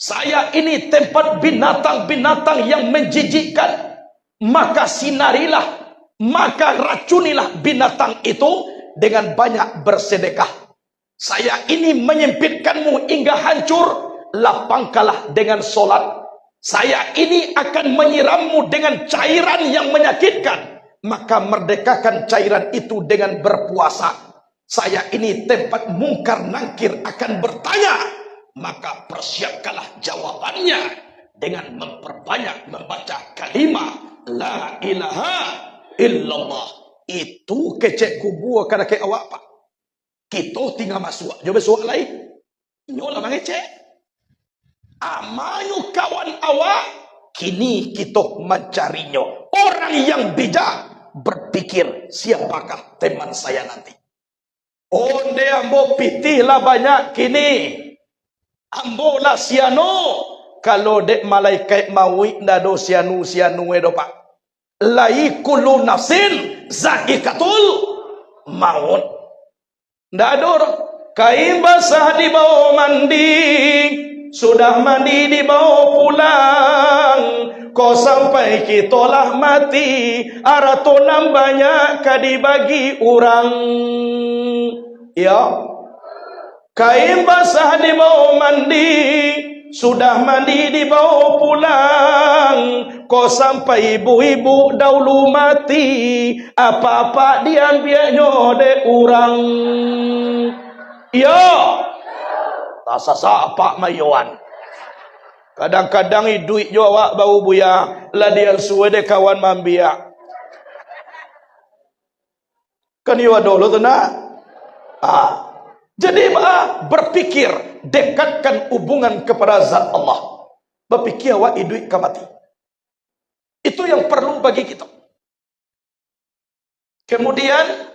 Saya ini tempat binatang-binatang yang menjijikkan. Maka sinarilah, maka racunilah binatang itu dengan banyak bersedekah. Saya ini menyempitkanmu hingga hancur, lapangkanlah dengan solat. Saya ini akan menyirammu dengan cairan yang menyakitkan, maka merdekakan cairan itu dengan berpuasa. Saya ini tempat mungkar nangkir akan bertanya, maka persiapkanlah jawabannya dengan memperbanyak membaca kalimat La ilaha illallah. Itu kecek kubur kada ke awak pak. Kita tinggal masuk. Jom besok lain. Nyolah mengecek. Amayu kawan awak. Kini kita mencarinya. Orang yang bijak berpikir siapakah teman saya nanti. Onde ambo pitihlah banyak kini. Ambo lah siano. Kalau dek malaikat mawi ndado sianu edo pak. Lai kullu nafsin zaikatul maut. Ndado kain basah di bawah mandi, sudah mandi di bawah pulang. Kau sampai kitolah mati, aratonam banyak kadibagi orang. Ya, kain basah di bawah mandi, sudah mandi di bawah pulang. Kau sampai ibu-ibu dahulu mati, apa-apa diambilnya de orang. Ya, tak sasa pak mayuan. Kadang-kadang duit jo awak bau buya, lah dia suwe de kawan mambia. Kan you dulu tu nak. Jadi berpikir, dekatkan hubungan kepada zat Allah. Berpikir awak hidup ke mati. Itu yang perlu bagi kita. Kemudian